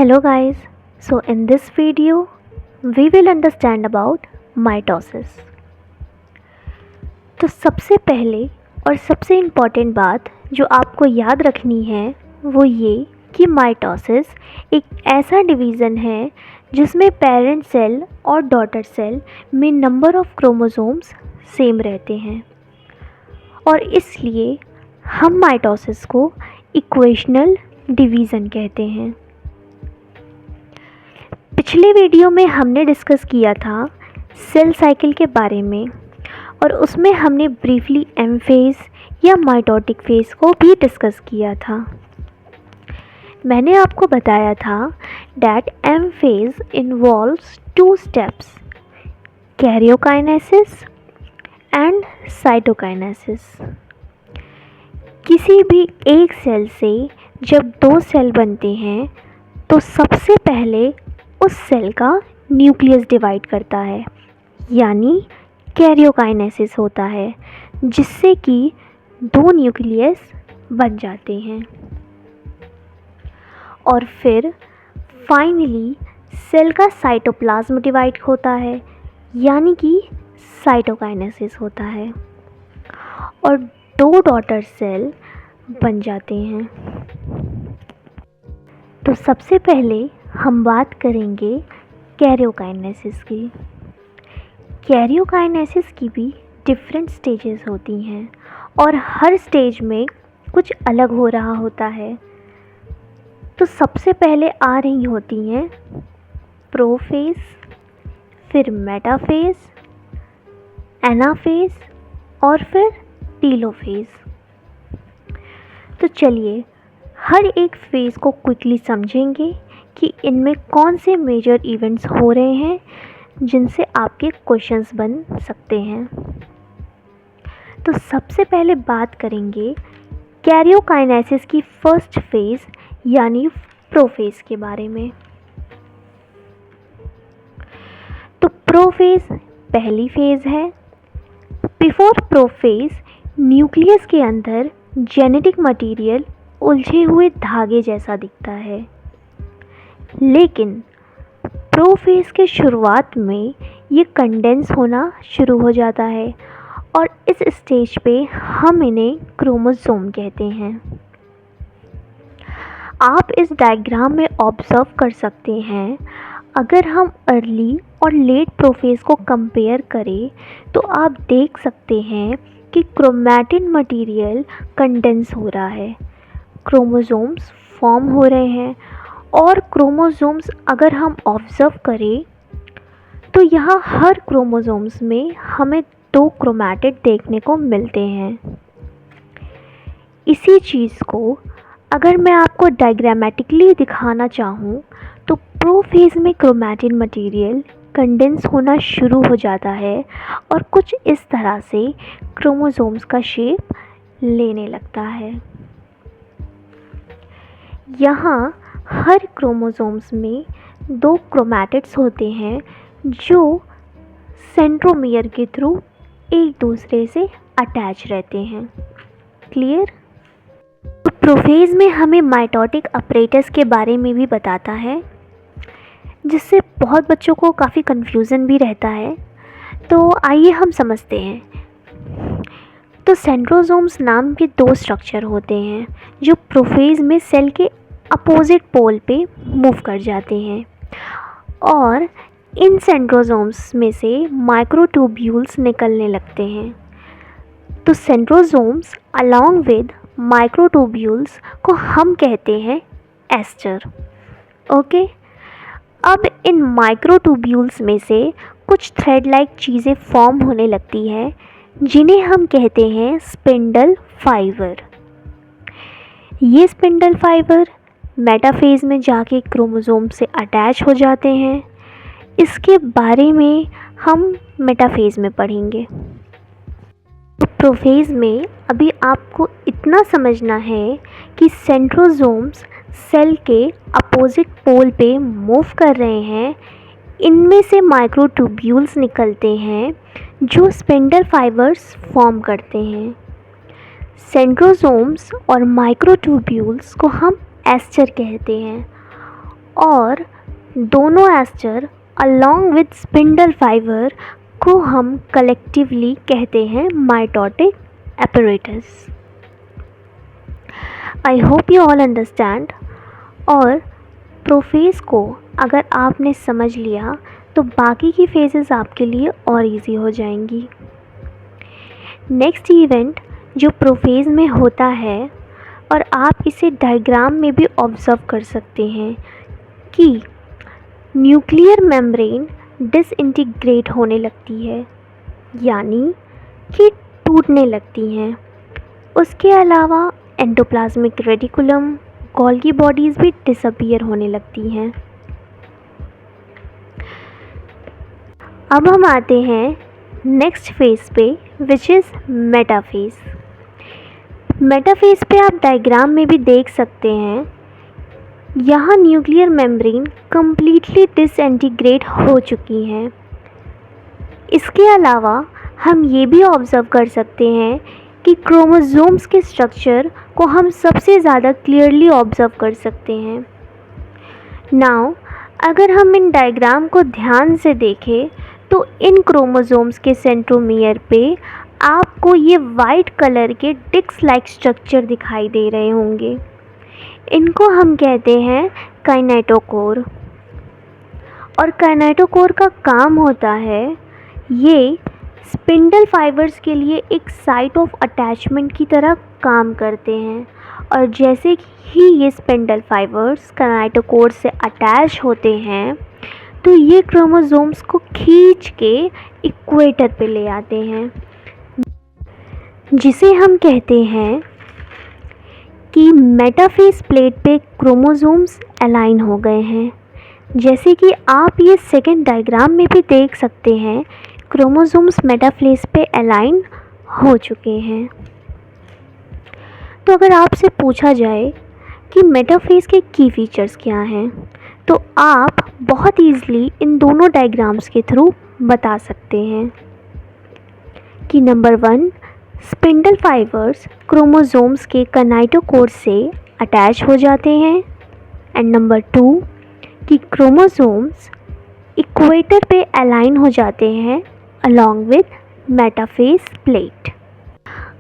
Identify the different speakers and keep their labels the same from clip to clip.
Speaker 1: Hello guys, so in this video we will understand about mitosis। तो सबसे पहले और सबसे इम्पॉर्टेंट बात जो आपको याद रखनी है वो ये कि माइटोसिस एक ऐसा डिवीज़न है जिसमें पेरेंट सेल और डॉटर सेल में नंबर ऑफ क्रोमोसोम्स सेम रहते हैं और इसलिए हम माइटोसिस को इक्वेशनल डिवीज़न कहते हैं। पिछले वीडियो में हमने डिस्कस किया था सेल साइकिल के बारे में और उसमें हमने ब्रीफली एम फेज़ या माइटोटिक फेज़ को भी डिस्कस किया था। मैंने आपको बताया था that M phase involves 2 steps, karyokinesis and cytokinesis. किसी भी एक सेल से जब 2 सेल बनते हैं तो सबसे पहले उस सेल का न्यूक्लियस डिवाइड करता है, यानी कैरियोकाइनेसिस होता है, जिससे कि 2 न्यूक्लियस बन जाते हैं और फिर फाइनली सेल का साइटोप्लाज्म डिवाइड होता है, यानी कि साइटोकाइनेसिस होता है और 2 डॉटर सेल बन जाते हैं। तो सबसे पहले हम बात करेंगे कैरियोकाइनेसिस की। कैरियोकाइनेसिस की भी डिफरेंट स्टेजेस होती हैं और हर स्टेज में कुछ अलग हो रहा होता है। तो सबसे पहले आ रही होती हैं प्रोफेज, फिर मेटाफेज, एनाफेज और फिर टीलोफेज। तो चलिए हर एक फेज़ को क्विकली समझेंगे कि इनमें कौन से मेजर इवेंट्स हो रहे हैं जिनसे आपके क्वेश्चंस बन सकते हैं। तो सबसे पहले बात करेंगे कैरियोकाइनेसिस की फर्स्ट फेज़ यानी प्रोफेज के बारे में। तो प्रोफेज पहली फेज़ है। बिफोर प्रोफेज न्यूक्लियस के अंदर जेनेटिक मटेरियल उलझे हुए धागे जैसा दिखता है, लेकिन प्रोफेज के शुरुआत में ये कंडेंस होना शुरू हो जाता है और इस स्टेज पे हम इन्हें क्रोमोसोम कहते हैं। आप इस डायग्राम में ऑब्जर्व कर सकते हैं, अगर हम अर्ली और लेट प्रोफेज को कंपेयर करें तो आप देख सकते हैं कि क्रोमैटिन मटेरियल कंडेंस हो रहा है, क्रोमोसोम्स फॉर्म हो रहे हैं और क्रोमोसोम्स अगर हम ऑब्ज़र्व करें तो यहाँ हर क्रोमोसोम्स में हमें 2 क्रोमैटिड देखने को मिलते हैं। इसी चीज़ को अगर मैं आपको डायग्रामेटिकली दिखाना चाहूँ तो प्रोफेज में क्रोमैटिन मटेरियल कंडेंस होना शुरू हो जाता है और कुछ इस तरह से क्रोमोसोम्स का शेप लेने लगता है। यहाँ हर क्रोमोसोम्स में 2 क्रोमैटिड्स होते हैं जो सेंट्रोमियर के थ्रू एक दूसरे से अटैच रहते हैं। क्लियर? तो प्रोफेज में हमें माइटोटिक अपरेटस के बारे में भी बताता है, जिससे बहुत बच्चों को काफ़ी कन्फ्यूज़न भी रहता है। तो आइए हम समझते हैं। तो सेंट्रोसोम्स नाम के 2 स्ट्रक्चर होते हैं जो प्रोफेज में सेल के अपोजिट पोल पे मूव कर जाते हैं और इन सेंट्रोसोम्स में से माइक्रोट्यूब्यूल्स निकलने लगते हैं। तो सेंट्रोसोम्स अलॉन्ग विद माइक्रोट्यूब्यूल्स को हम कहते हैं एस्टर। ओके, अब इन माइक्रोट्यूब्यूल्स में से कुछ थ्रेड लाइक चीज़ें फॉर्म होने लगती हैं जिन्हें हम कहते हैं स्पिंडल फाइबर। ये स्पिंडल फाइबर मेटाफेज में जाके क्रोमोसोम से अटैच हो जाते हैं। इसके बारे में हम मेटाफेज में पढ़ेंगे। तो प्रोफेज में अभी आपको इतना समझना है कि सेंट्रोसोम्स सेल के अपोजिट पोल पे मूव कर रहे हैं। इनमें से माइक्रोट्यूब्यूल्स निकलते हैं जो स्पिंडल फाइबर्स फॉर्म करते हैं। सेंट्रोसोम्स और माइक्रोट्यूब्यूल्स को हम एस्टर कहते हैं और दोनों aster along with spindle fibre को हम कलेक्टिवली कहते हैं mitotic apparatus। I hope you all understand. और प्रोफेज को अगर आपने समझ लिया तो बाकी की फेजेस आपके लिए और इजी हो जाएंगी। नेक्स्ट इवेंट जो प्रोफेज में होता है, और आप इसे डायग्राम में भी ऑब्जर्व कर सकते हैं कि न्यूक्लियर मेम्ब्रेन डिसइंटीग्रेट होने लगती है, यानी कि टूटने लगती हैं। उसके अलावा एंडोप्लाज्मिक रेटिकुलम, गोल्गी बॉडीज़ भी डिसअपीयर होने लगती हैं। अब हम आते हैं नेक्स्ट फेज़ पे, विच इज़ मेटाफेज़। मेटाफेज़ पे आप डायग्राम में भी देख सकते हैं, यहाँ न्यूक्लियर मेम्ब्रेन कम्प्लीटली डिसइंटीग्रेट हो चुकी हैं। इसके अलावा हम ये भी ऑब्ज़र्व कर सकते हैं कि क्रोमोसोम्स के स्ट्रक्चर को हम सबसे ज़्यादा क्लियरली ऑब्ज़र्व कर सकते हैं। नाउ अगर हम इन डायग्राम को ध्यान से देखें तो इन क्रोमोसोम्स के सेंट्रोमियर पे आपको ये वाइट कलर के डिस्क लाइक स्ट्रक्चर दिखाई दे रहे होंगे। इनको हम कहते हैं काइनेटोकोर। और काइनेटोकोर का काम होता है, ये स्पिंडल फाइबर्स के लिए एक साइट ऑफ अटैचमेंट की तरह काम करते हैं। और जैसे ही ये स्पिंडल फाइबर्स काइनेटोकोर से अटैच होते हैं तो ये क्रोमोसोम्स को खींच के इक्वेटर पे ले आते हैं, जिसे हम कहते हैं कि मेटाफेज प्लेट पे क्रोमोसोम्स अलाइन हो गए हैं। जैसे कि आप ये सेकेंड डायग्राम में भी देख सकते हैं, क्रोमोसोम्स मेटाफेज पे अलाइन हो चुके हैं। तो अगर आपसे पूछा जाए कि मेटाफेज के की फीचर्स क्या हैं, तो आप बहुत ईज़िली इन दोनों डायग्राम्स के थ्रू बता सकते हैं कि नंबर 1, स्पिंडल फाइबर्स क्रोमोसोम्स के काइनेटोकोर से अटैच हो जाते हैं, एंड नंबर 2 कि क्रोमोसोम्स इक्वेटर पे अलाइन हो जाते हैं along with metaphase plate.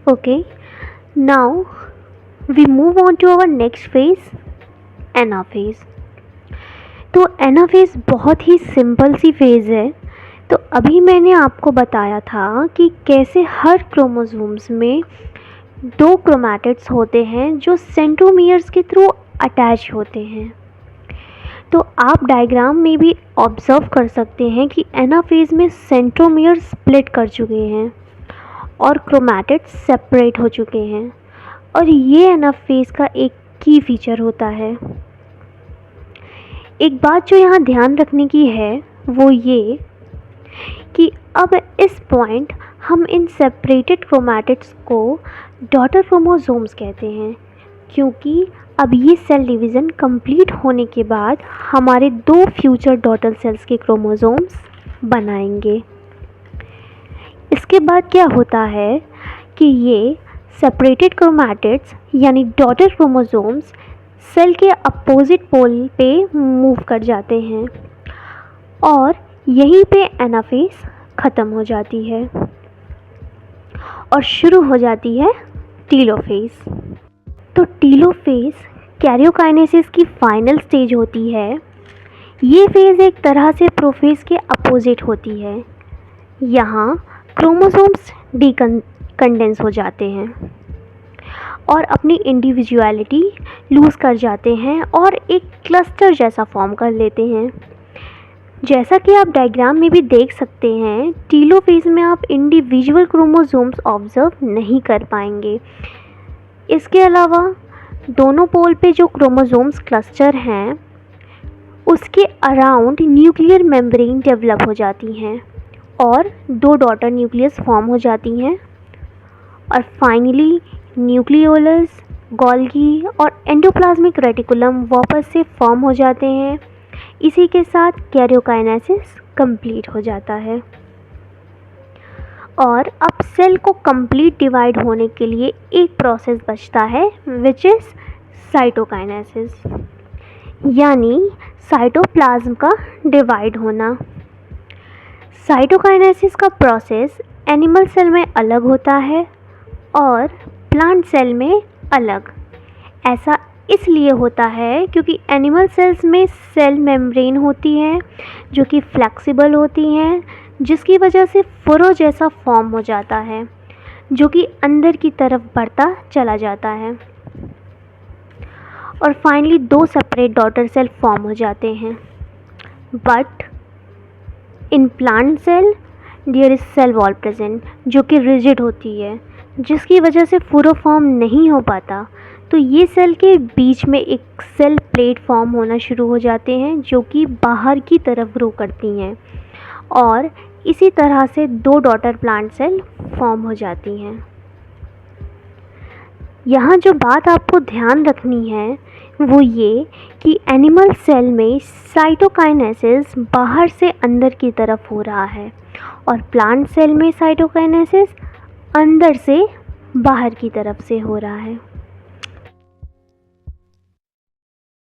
Speaker 1: Okay, now we move on to our next phase, anaphase. तो एनाफेज बहुत ही सिंपल सी फेज़ है। तो अभी मैंने आपको बताया था कि कैसे हर क्रोमोसोम्स में 2 क्रोमैटिड्स होते हैं जो सेंट्रोमियर्स के थ्रू अटैच होते हैं। तो आप डायग्राम में भी ऑब्ज़र्व कर सकते हैं कि एनाफेज में सेंट्रोमियर स्प्लिट कर चुके हैं और क्रोमैटिड्स सेपरेट हो चुके हैं, और ये एनाफेज का एक की फीचर होता है। एक बात जो यहाँ ध्यान रखने की है वो ये कि अब इस पॉइंट हम इन सेपरेटेड क्रोमैटिड्स को डॉटर क्रोमोसोम्स कहते हैं, क्योंकि अब ये सेल डिवीज़न कंप्लीट होने के बाद हमारे 2 फ्यूचर डॉटर सेल्स के क्रोमोसोम्स बनाएंगे। इसके बाद क्या होता है कि ये सेपरेटेड क्रोमैटिड्स यानी डॉटर क्रोमोसोम्स सेल के अपोजिट पोल पे मूव कर जाते हैं और यहीं पे एनाफेज ख़त्म हो जाती है और शुरू हो जाती है टीलोफेज। तो टीलोफेज कैरियोकाइनेसिस की फाइनल स्टेज होती है। ये फेज़ एक तरह से प्रोफेज के अपोजिट होती है। यहाँ क्रोमोसोम्स कंडेंस हो जाते हैं और अपनी इंडिविजुअलिटी लूज़ कर जाते हैं और एक क्लस्टर जैसा फॉर्म कर लेते हैं। जैसा कि आप डायग्राम में भी देख सकते हैं, टीलोफेज में आप इंडिविजुअल क्रोमोसोम्स ऑब्जर्व नहीं कर पाएंगे। इसके अलावा दोनों पोल पे जो क्रोमोसोम्स क्लस्टर हैं उसके अराउंड न्यूक्लियर मेम्ब्रेन डेवलप हो जाती हैं और 2 डॉटर न्यूक्लियस फॉर्म हो जाती हैं और फाइनली न्यूक्लियोलस, गोल्गी और एंडोप्लाज्मिक रेटिकुलम वापस से फॉर्म हो जाते हैं। इसी के साथ कैरियोकाइनेसिस कंप्लीट हो जाता है और अब सेल को कंप्लीट डिवाइड होने के लिए एक प्रोसेस बचता है विच इज़ साइटोकाइनेसिस। यानी साइटोप्लाज्म का डिवाइड होना। साइटोकाइनेसिस का प्रोसेस एनिमल सेल में अलग होता है और प्लांट सेल में अलग। ऐसा इसलिए होता है क्योंकि एनिमल सेल्स में सेल मेम्ब्रेन होती है जो कि फ्लेक्सिबल होती हैं, जिसकी वजह से फुरो जैसा फॉर्म हो जाता है जो कि अंदर की तरफ बढ़ता चला जाता है और finally 2 separate daughter cell form हो जाते हैं। But in plant cell there is cell wall present जो कि रिजिड होती है, जिसकी वजह से फुरो फॉर्म नहीं हो पाता। तो ये सेल के बीच में एक सेल प्लेट फॉर्म होना शुरू हो जाते हैं जो कि बाहर की तरफ ग्रो करती हैं और इसी तरह से 2 डॉटर प्लांट सेल फॉर्म हो जाती हैं। यहाँ जो बात आपको ध्यान रखनी है वो ये कि एनिमल सेल में साइटोकाइनेसिस बाहर से अंदर की तरफ हो रहा है और प्लांट सेल में साइटोकाइनेसिस अंदर से बाहर की तरफ से हो रहा है।